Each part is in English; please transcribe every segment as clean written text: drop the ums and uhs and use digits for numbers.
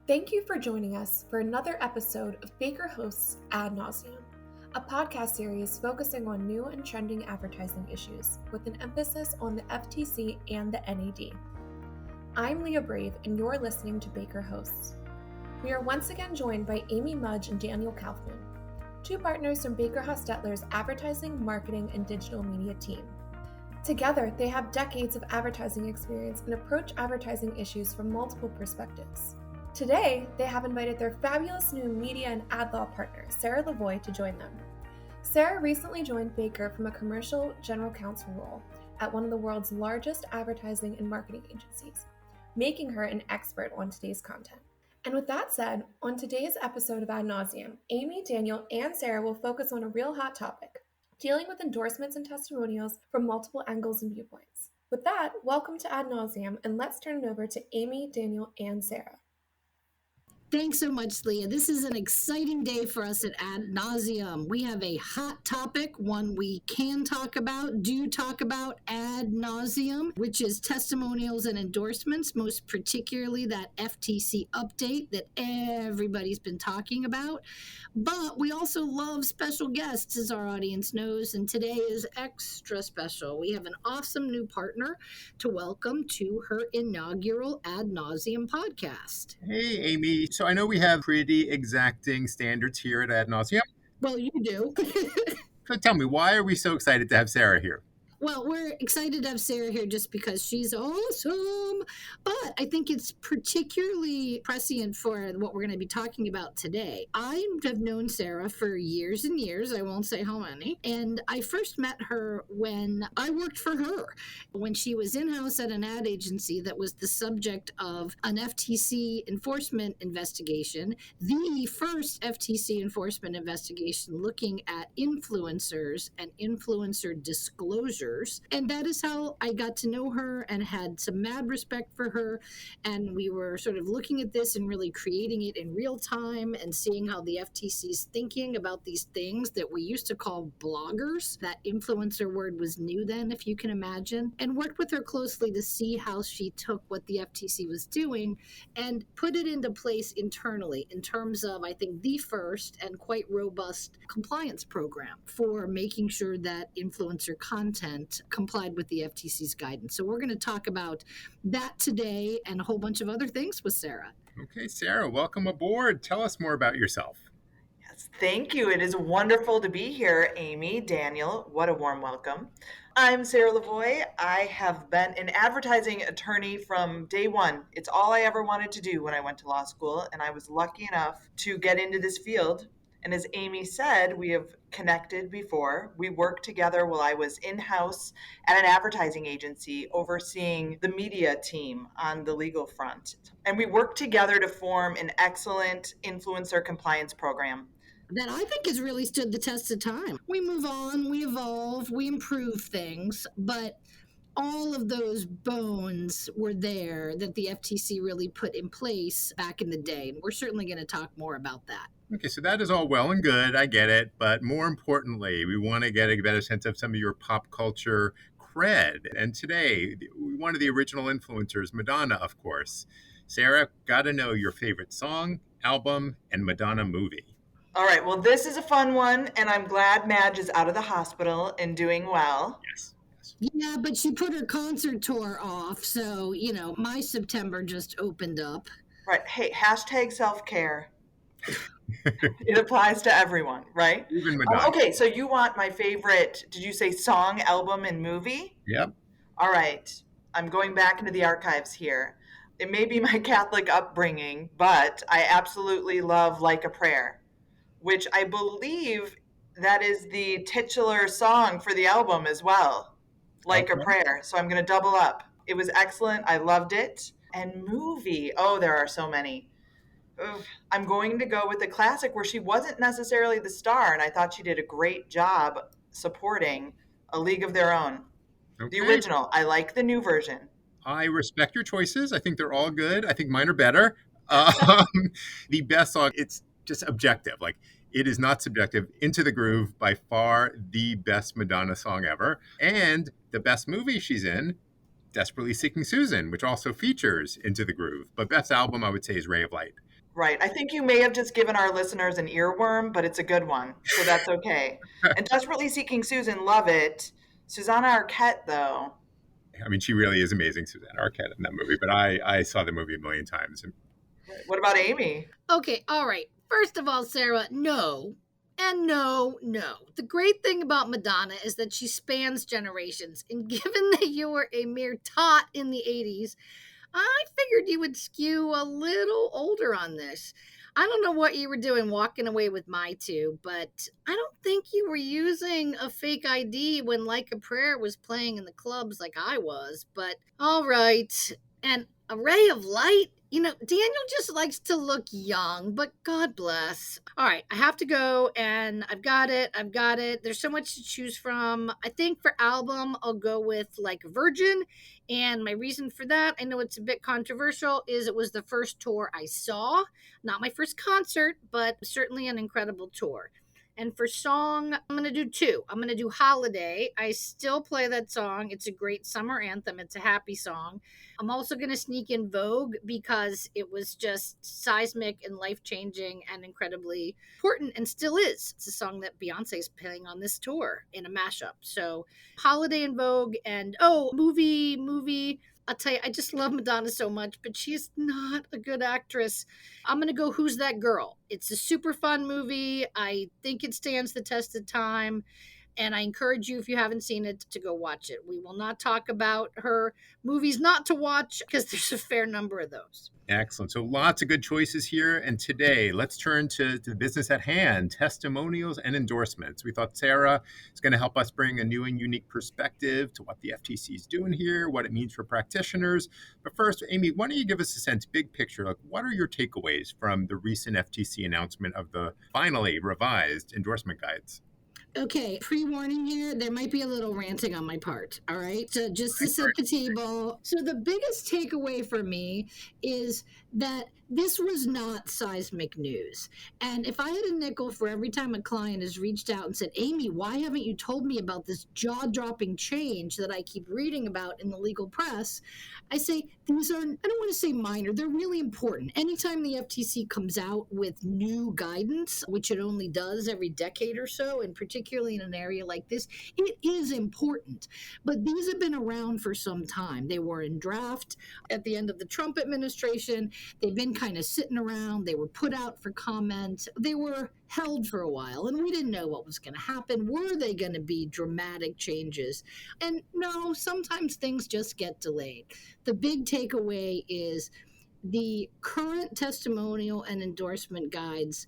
Thank you for joining us for another episode of Baker Host's AD Nauseam, a podcast series focusing on new and trending advertising issues with an emphasis on the FTC and the NAD. I'm Leah Brave, and you're listening to Baker Hosts. We are once again joined by amudge and Daniel Kaufman, two partners from Baker Hostetler's advertising, marketing, and digital media team. Together, they have decades of advertising experience and approach advertising issues from multiple perspectives. Today, they have invited their fabulous new media and ad law partner, Sarah Slavoi, to join them. Sarah recently joined Baker from a commercial general counsel role at one of the world's largest advertising and marketing agencies, making her an expert on today's content. And with that said, on today's episode of Ad Nauseam, Amy, Daniel, and Sarah will focus on a real hot topic, dealing with endorsements and testimonials from multiple angles and viewpoints. With that, welcome to Ad Nauseam, and let's turn it over to Amy, Daniel, and Sarah. Thanks so much, Leah. This is an exciting day for us at Ad Nauseam. We have a hot topic, one we can talk about, do talk about ad nauseam, which is testimonials and endorsements, most particularly that FTC update that everybody's been talking about. But we also love special guests, as our audience knows, and today is extra special. We have an awesome new partner to welcome to her inaugural Ad Nauseam podcast. Hey, Amy. So I know we have pretty exacting standards here at Ad Nauseam. Well, you do. So tell me, why are we so excited to have Sarah here? Well, we're excited to have Sarah here just because she's awesome. But I think it's particularly prescient for what we're going to be talking about today. I have known Sarah for years and years. I won't say how many. And I first met her when I worked for her, when she was in-house at an ad agency that was the subject of an FTC enforcement investigation, the first FTC enforcement investigation looking at influencers and influencer disclosure. And that is how I got to know her and had some mad respect for her. And we were sort of looking at this and really creating it in real time and seeing how the FTC is thinking about these things that we used to call bloggers. That influencer word was new then, if you can imagine. And worked with her closely to see how she took what the FTC was doing and put it into place internally in terms of, I think, the first and quite robust compliance program for making sure that influencer content complied with the FTC's guidance. So we're going to talk about that today and a whole bunch of other things with Sarah. Okay, Sarah, welcome aboard. Tell us more about yourself. Yes, thank you. It is wonderful to be here, Amy, Daniel. What a warm welcome. I'm Sarah Slavoi. I have been an advertising attorney from day one. It's all I ever wanted to do when I went to law school, and I was lucky enough to get into this field. And as Amy said, we have connected before. We worked together while I was in-house at an advertising agency overseeing the media team on the legal front. And we worked together to form an excellent influencer compliance program that I think has really stood the test of time. We move on, we evolve, we improve things, but all of those bones were there that the FTC really put in place back in the day. And we're certainly going to talk more about that. Okay, so that is all well and good. I get it. But more importantly, we want to get a better sense of some of your pop culture cred. And today, one of the original influencers, Madonna, of course. Sarah, got to know your favorite song, album, and Madonna movie. All right, well, this is a fun one, and I'm glad Madge is out of the hospital and doing well. Yes. Yeah, but she put her concert tour off, so, my September just opened up. Right. Hey, hashtag self-care. It applies to everyone, right? Even Madonna. Okay, so you want my favorite, did you say song, album, and movie? Yep. All right. I'm going back into the archives here. It may be my Catholic upbringing, but I absolutely love Like a Prayer, which I believe that is the titular song for the album as well. Like a Prayer. So I'm going to double up. It was excellent. I loved it. And movie. Oh, there are so many. I'm going to go with the classic where she wasn't necessarily the star, and I thought she did a great job supporting A League of Their Own. Okay. The original. I like the new version. I respect your choices. I think they're all good. I think mine are better. The best song, it's just objective. Like, it is not subjective. Into the Groove, by far the best Madonna song ever. And the best movie she's in, Desperately Seeking Susan, which also features Into the Groove. But best album, I would say, is Ray of Light. Right. I think you may have just given our listeners an earworm, but it's a good one. So that's okay. And Desperately Seeking Susan, love it. Susanna Arquette, though. I mean, she really is amazing, Susanna Arquette, in that movie. But I saw the movie a million times. Right. What about Amy? Okay, all right. First of all, Sarah, no. And no, no. The great thing about Madonna is that she spans generations. And given that you were a mere tot in the 80s, I figured you would skew a little older on this. I don't know what you were doing walking away with my two, but I don't think you were using a fake ID when Like a Prayer was playing in the clubs like I was. But all right. And a ray of light? You know, Daniel just likes to look young, but God bless. All right, I have to go and I've got it. I've got it. There's so much to choose from. I think for album, I'll go with like Virgin. And my reason for that, I know it's a bit controversial, is it was the first tour I saw. Not my first concert, but certainly an incredible tour. And for song, I'm going to do two. I'm going to do Holiday. I still play that song. It's a great summer anthem. It's a happy song. I'm also going to sneak in Vogue because it was just seismic and life-changing and incredibly important and still is. It's a song that Beyonce is playing on this tour in a mashup. So Holiday and Vogue and, movie. I'll tell you, I just love Madonna so much, but she's not a good actress. I'm going to go Who's That Girl? It's a super fun movie. I think it stands the test of time. And I encourage you, if you haven't seen it, to go watch it. We will not talk about her movies not to watch because there's a fair number of those. Excellent. So lots of good choices here. And today, let's turn to the business at hand, testimonials and endorsements. We thought Sarah is going to help us bring a new and unique perspective to what the FTC is doing here, what it means for practitioners. But first, Amy, why don't you give us a sense, big picture, like what are your takeaways from the recent FTC announcement of the finally revised endorsement guides? Okay, pre-warning here, there might be a little ranting on my part, all right? So just to set the table. So the biggest takeaway for me is that this was not seismic news. And if I had a nickel for every time a client has reached out and said, Amy, why haven't you told me about this jaw-dropping change that I keep reading about in the legal press? I say, these are, I don't want to say minor, they're really important. Anytime the FTC comes out with new guidance, which it only does every decade or so, and particularly in an area like this, it is important. But these have been around for some time. They were in draft at the end of the Trump administration. They've been kind of sitting around. They were put out for comment. They were held for a while, and we didn't know what was going to happen. Were they going to be dramatic changes? And no, sometimes things just get delayed. The big takeaway is the current testimonial and endorsement guides.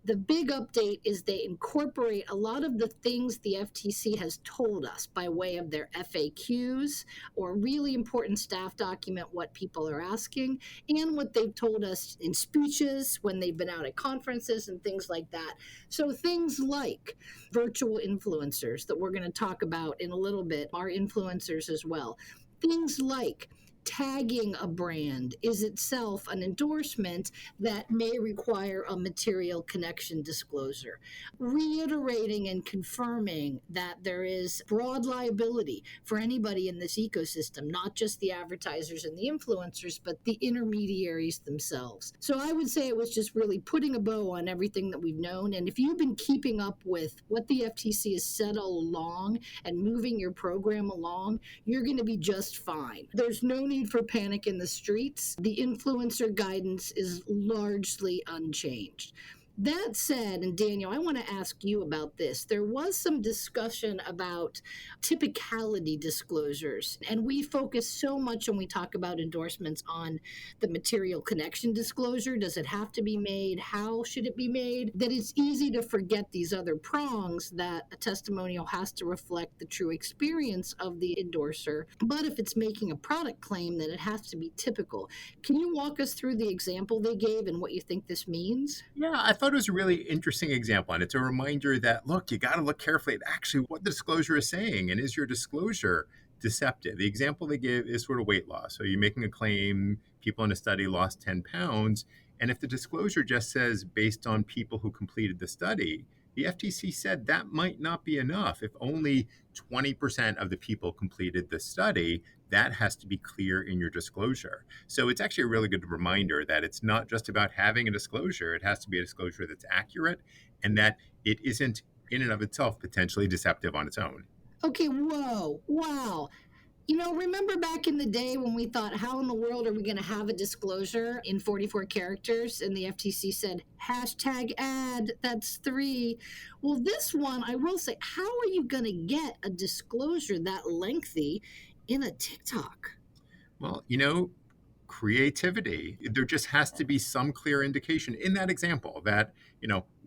The big update is they incorporate a lot of the things the FTC has told us by way of their FAQs or really important staff document what people are asking and what they've told us in speeches when they've been out at conferences and things like that. So things like virtual influencers that we're going to talk about in a little bit are influencers as well. Things like tagging a brand is itself an endorsement that may require a material connection disclosure. Reiterating and confirming that there is broad liability for anybody in this ecosystem, not just the advertisers and the influencers, but the intermediaries themselves. So I would say it was just really putting a bow on everything that we've known. And if you've been keeping up with what the FTC has said all along and moving your program along, you're going to be just fine. There's no need for panic in the streets. The influencer guidance is largely unchanged. That said, and Daniel, I want to ask you about this. There was some discussion about typicality disclosures, and we focus so much when we talk about endorsements on the material connection disclosure. Does it have to be made? How should it be made? That it's easy to forget these other prongs that a testimonial has to reflect the true experience of the endorser. But if it's making a product claim, then it has to be typical. Can you walk us through the example they gave and what you think this means? Yeah, I thought it was a really interesting example. And it's a reminder that, look, you got to look carefully at actually what the disclosure is saying. And is your disclosure deceptive? The example they give is sort of weight loss. So you're making a claim, people in a study lost 10 pounds. And if the disclosure just says based on people who completed the study, the FTC said that might not be enough. If only 20% of the people completed the study, that has to be clear in your disclosure. So it's actually a really good reminder that it's not just about having a disclosure. It has to be a disclosure that's accurate and that it isn't in and of itself potentially deceptive on its own. Okay, whoa, wow. Remember back in the day when we thought, how in the world are we going to have a disclosure in 44 characters? And the FTC said, hashtag ad, that's 3. Well, this one, I will say, how are you going to get a disclosure that lengthy in a TikTok? Well, creativity. There just has to be some clear indication in that example that,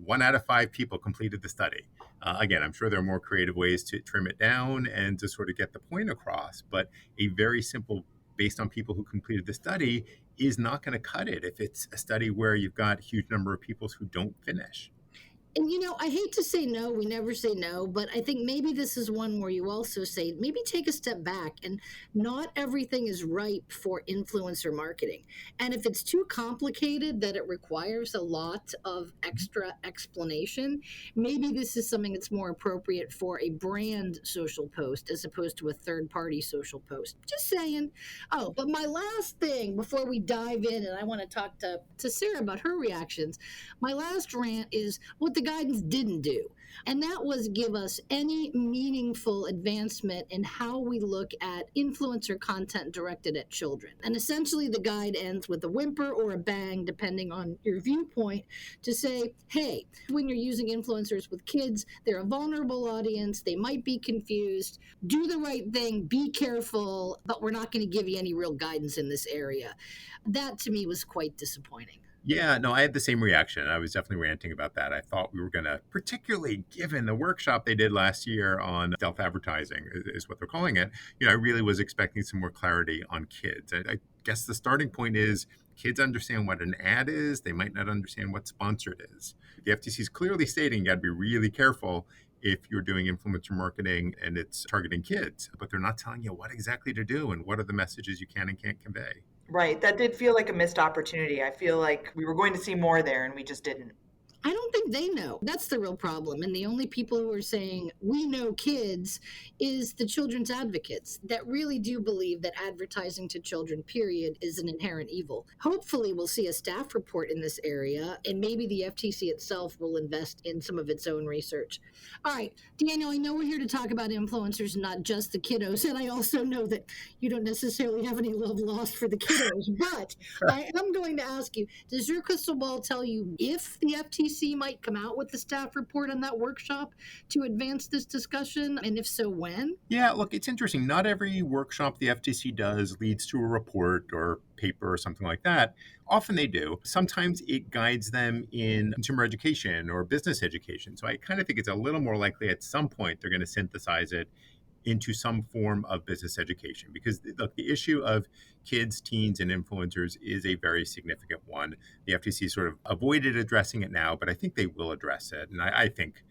1 out of 5 people completed the study. Again, I'm sure there are more creative ways to trim it down and to sort of get the point across, but a very simple, based on people who completed the study, is not going to cut it if it's a study where you've got a huge number of people who don't finish. And I hate to say no, we never say no, but I think maybe this is one where you also say, maybe take a step back, and not everything is ripe for influencer marketing. And if it's too complicated that it requires a lot of extra explanation, maybe this is something that's more appropriate for a brand social post as opposed to a third party social post. Just saying. Oh, but my last thing before we dive in, and I want to talk to Sarah about her reactions, my last rant is what the guidance didn't do. And that was give us any meaningful advancement in how we look at influencer content directed at children. And essentially, the guide ends with a whimper or a bang, depending on your viewpoint, to say, hey, when you're using influencers with kids, they're a vulnerable audience. They might be confused. Do the right thing. Be careful. But we're not going to give you any real guidance in this area. That, to me, was quite disappointing. Yeah, no, I had the same reaction. I was definitely ranting about that. I thought we were going to, particularly given the workshop they did last year on stealth advertising, is what they're calling it. I really was expecting some more clarity on kids. I guess the starting point is kids understand what an ad is. They might not understand what sponsored is. The FTC is clearly stating you got to be really careful if you're doing influencer marketing and it's targeting kids, but they're not telling you what exactly to do and what are the messages you can and can't convey. Right. That did feel like a missed opportunity. I feel like we were going to see more there and we just didn't. I don't think they know. That's the real problem. And the only people who are saying, we know kids, is the children's advocates that really do believe that advertising to children, period, is an inherent evil. Hopefully, we'll see a staff report in this area, and maybe the FTC itself will invest in some of its own research. All right, Daniel, I know we're here to talk about influencers, not just the kiddos. And I also know that you don't necessarily have any love lost for the kiddos. But I am going to ask you, does your crystal ball tell you if the FTC might come out with the staff report on that workshop to advance this discussion? And if so, when? Yeah, look, it's interesting. Not every workshop the FTC does leads to a report or paper or something like that. Often they do. Sometimes it guides them in consumer education or business education. So I kind of think it's a little more likely at some point they're going to synthesize it into some form of business education, because look, the issue of kids, teens, and influencers is a very significant one. The FTC sort of avoided addressing it now, but I think they will address it. And I think,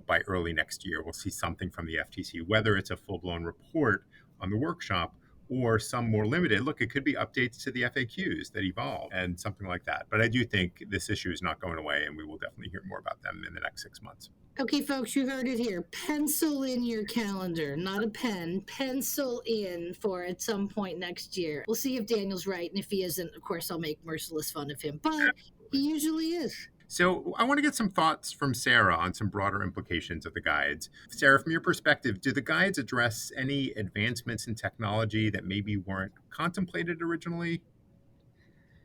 by early next year, we'll see something from the FTC, whether it's a full-blown report on the workshop or some more limited. Look, it could be updates to the FAQs that evolve and something like that. But I do think this issue is not going away, and we will definitely hear more about them in the next 6 months. Okay, folks, you heard it here. Pencil in your calendar, not a pen. Pencil in for at some point next year. We'll see if Daniel's right, and if he isn't, of course, I'll make merciless fun of him. But he usually is. So I want to get some thoughts from Sarah on some broader implications of the guides. Sarah, from your perspective, do the guides address any advancements in technology that maybe weren't contemplated originally?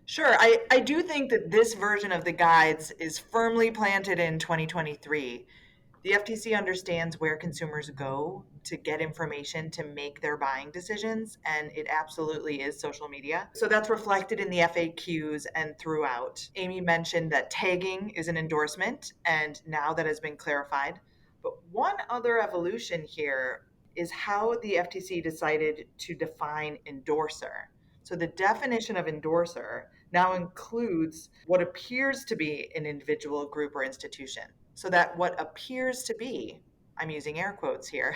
Sure. I do think that this version of the guides is firmly planted in 2023. The FTC understands where consumers go to get information to make their buying decisions, and it absolutely is social media. So that's reflected in the FAQs and throughout. Amy mentioned that tagging is an endorsement, and now that has been clarified. But one other evolution here is how the FTC decided to define endorser. So the definition of endorser now includes what appears to be an individual, group, or institution. So that what appears to be, I'm using air quotes here,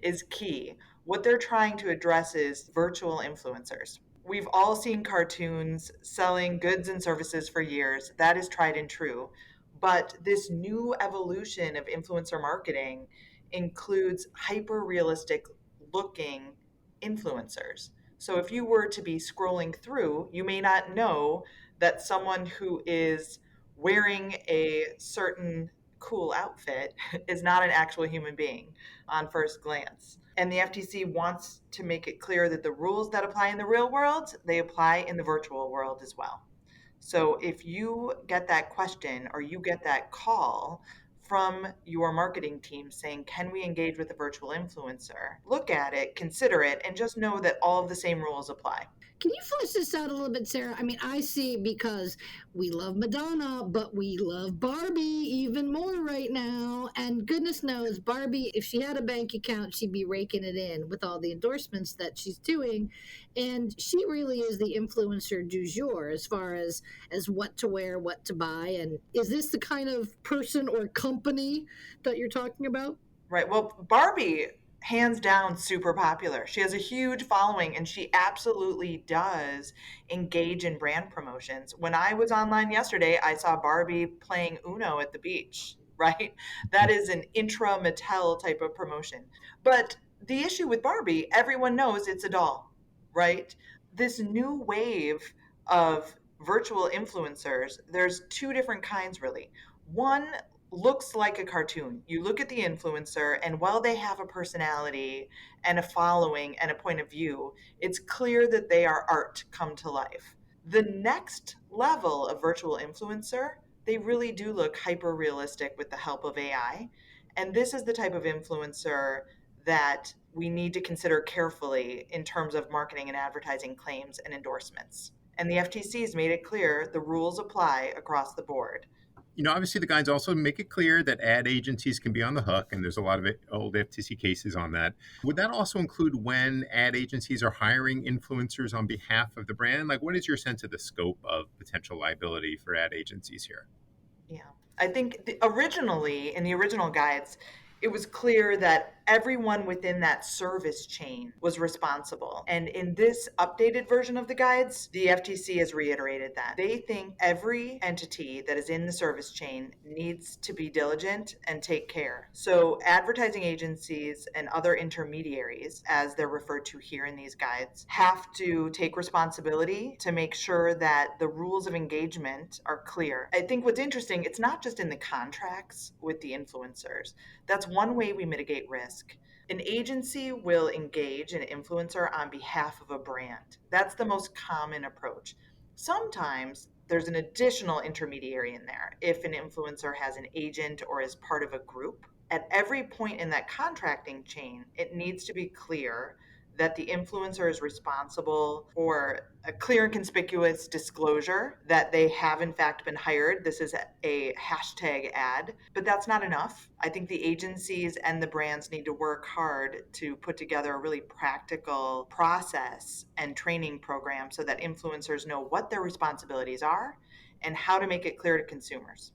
is key. What they're trying to address is virtual influencers. We've all seen cartoons selling goods and services for years. That is tried and true. But this new evolution of influencer marketing includes hyper realistic looking influencers. So if you were to be scrolling through, you may not know that someone who is wearing a certain cool outfit is not an actual human being on first glance. And the FTC wants to make it clear that the rules that apply in the real world, they apply in the virtual world as well. So if you get that question or you get that call from your marketing team saying, can we engage with a virtual influencer? Look at it, consider it, and just know that all of the same rules apply. Can you flesh this out a little bit, Sarah? I mean, I see because we love Madonna, but we love Barbie even more right now. And goodness knows, Barbie, if she had a bank account, she'd be raking it in with all the endorsements that she's doing. And she really is the influencer du jour as far as what to wear, what to buy. And is this the kind of person or company that you're talking about? Right. Well, Barbie, hands down, super popular. She has a huge following and she absolutely does engage in brand promotions. When I was online yesterday, I saw Barbie playing Uno at the beach, right? That is an intra Mattel type of promotion. But the issue with Barbie, everyone knows it's a doll, right? This new wave of virtual influencers, there's two different kinds really. One looks like a cartoon. You look at the influencer, and while they have a personality and a following and a point of view, it's clear that they are art come to life. The next level of virtual influencer, they really do look hyper realistic with the help of AI. And this is the type of influencer that we need to consider carefully in terms of marketing and advertising claims and endorsements. And the FTC has made it clear the rules apply across the board. Obviously the guides also make it clear that ad agencies can be on the hook, and there's a lot of old FTC cases on that. Would that also include when ad agencies are hiring influencers on behalf of the brand? Like, what is your sense of the scope of potential liability for ad agencies here? Yeah, I think originally in the original guides, it was clear that everyone within that service chain was responsible. And in this updated version of the guides, the FTC has reiterated that. They think every entity that is in the service chain needs to be diligent and take care. So, advertising agencies and other intermediaries, as they're referred to here in these guides, have to take responsibility to make sure that the rules of engagement are clear. I think what's interesting, it's not just in the contracts with the influencers. That's one way we mitigate risk. An agency will engage an influencer on behalf of a brand. That's the most common approach. Sometimes there's an additional intermediary in there if an influencer has an agent or is part of a group. At every point in that contracting chain, it needs to be clear that the influencer is responsible for a clear and conspicuous disclosure that they have in fact been hired. This is a hashtag ad, but that's not enough. I think the agencies and the brands need to work hard to put together a really practical process and training program so that influencers know what their responsibilities are and how to make it clear to consumers.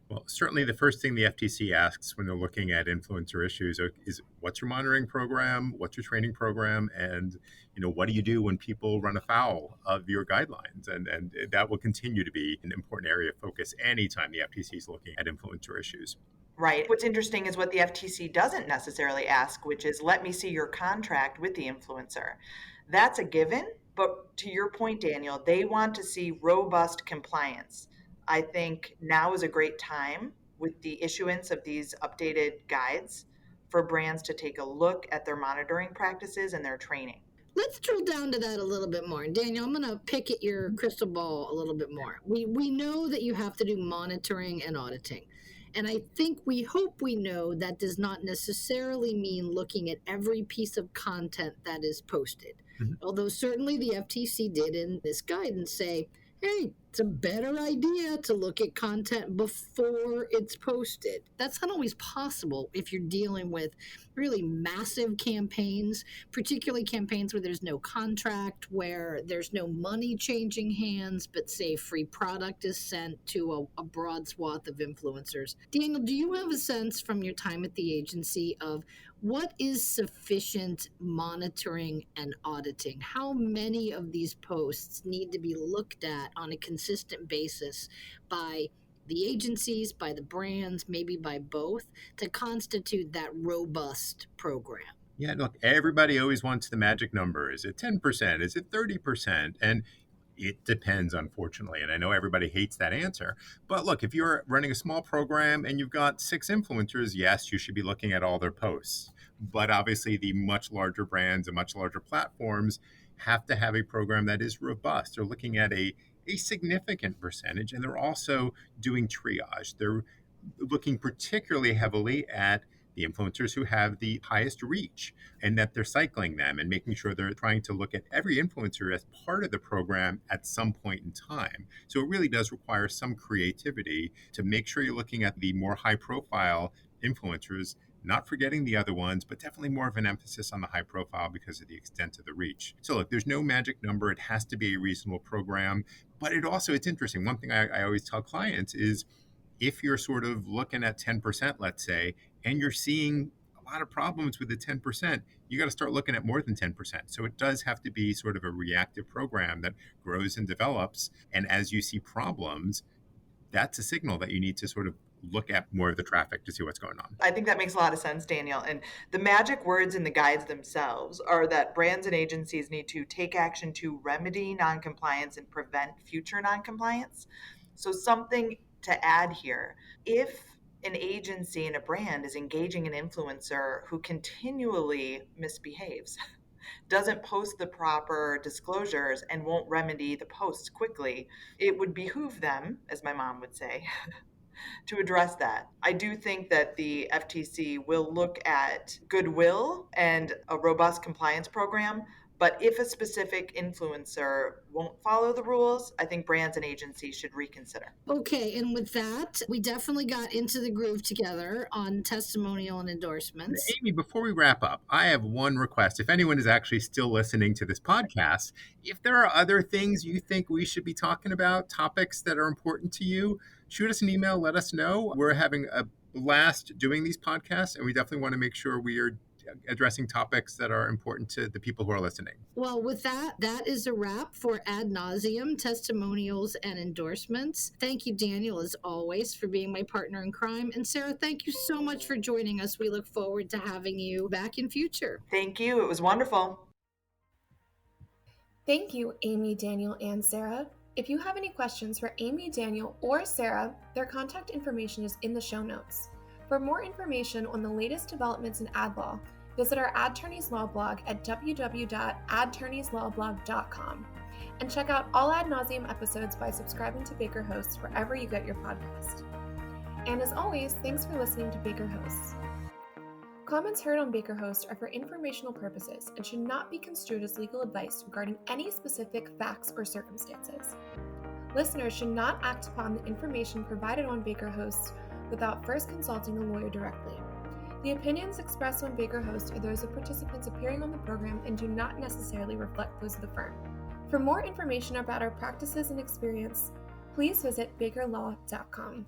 Well, certainly the first thing the FTC asks when they're looking at influencer issues is what's your monitoring program, what's your training program, and what do you do when people run afoul of your guidelines? And that will continue to be an important area of focus anytime the FTC is looking at influencer issues. Right. What's interesting is what the FTC doesn't necessarily ask, which is let me see your contract with the influencer. That's a given, but to your point, Daniel, they want to see robust compliance. I think now is a great time with the issuance of these updated guides for brands to take a look at their monitoring practices and their training. Let's drill down to that a little bit more. And Daniel, I'm going to pick at your crystal ball a little bit more. We know that you have to do monitoring and auditing. And I think we hope we know that does not necessarily mean looking at every piece of content that is posted. Mm-hmm. Although certainly the FTC did in this guidance say, hey, it's a better idea to look at content before it's posted. That's not always possible if you're dealing with really massive campaigns, particularly campaigns where there's no contract, where there's no money changing hands, but say free product is sent to a broad swath of influencers. Daniel, do you have a sense from your time at the agency of what is sufficient monitoring and auditing? How many of these posts need to be looked at on a consistent basis by the agencies, by the brands, maybe by both, to constitute that robust program? Yeah, look, everybody always wants the magic number. Is it 10%? Is it 30%? And it depends, unfortunately. And I know everybody hates that answer. But look, if you're running a small program and you've got 6 influencers, yes, you should be looking at all their posts. But obviously, the much larger brands and much larger platforms have to have a program that is robust. They're looking at a significant percentage, and they're also doing triage. They're looking particularly heavily at the influencers who have the highest reach, and that they're cycling them and making sure they're trying to look at every influencer as part of the program at some point in time. So it really does require some creativity to make sure you're looking at the more high profile influencers, not forgetting the other ones, but definitely more of an emphasis on the high profile because of the extent of the reach. So look, there's no magic number. It has to be a reasonable program, but it's interesting. One thing I always tell clients is, if you're sort of looking at 10%, let's say, and you're seeing a lot of problems with the 10%, you got to start looking at more than 10%. So it does have to be sort of a reactive program that grows and develops. And as you see problems, that's a signal that you need to sort of look at more of the traffic to see what's going on. I think that makes a lot of sense, Daniel. And the magic words in the guides themselves are that brands and agencies need to take action to remedy noncompliance and prevent future noncompliance. So something to add here, if an agency and a brand is engaging an influencer who continually misbehaves, doesn't post the proper disclosures, and won't remedy the posts quickly, it would behoove them, as my mom would say, to address that. I do think that the FTC will look at goodwill and a robust compliance program. But if a specific influencer won't follow the rules, I think brands and agencies should reconsider. Okay, and with that, we definitely got into the groove together on testimonial and endorsements. Amy, before we wrap up, I have one request. If anyone is actually still listening to this podcast, if there are other things you think we should be talking about, topics that are important to you, shoot us an email, let us know. We're having a blast doing these podcasts, and we definitely want to make sure we are addressing topics that are important to the people who are listening. Well, with that is a wrap for Ad Nauseam, testimonials and endorsements. Thank you, Daniel, as always, for being my partner in crime. And Sarah, thank you so much for joining us. We look forward to having you back in future. Thank you. It was wonderful. Thank you, Amy, Daniel, and Sarah. If you have any questions for Amy, Daniel, or Sarah, their contact information is in the show notes. For more information on the latest developments in ad law, visit our Adtorneys Law blog at www.adtorneyslawblog.com. And check out all Ad Nauseam episodes by subscribing to Baker Hosts wherever you get your podcast. And as always, thanks for listening to Baker Hosts. Comments heard on Baker Host are for informational purposes and should not be construed as legal advice regarding any specific facts or circumstances. Listeners should not act upon the information provided on Baker Host without first consulting a lawyer directly. The opinions expressed on Baker Host are those of participants appearing on the program and do not necessarily reflect those of the firm. For more information about our practices and experience, please visit bakerlaw.com.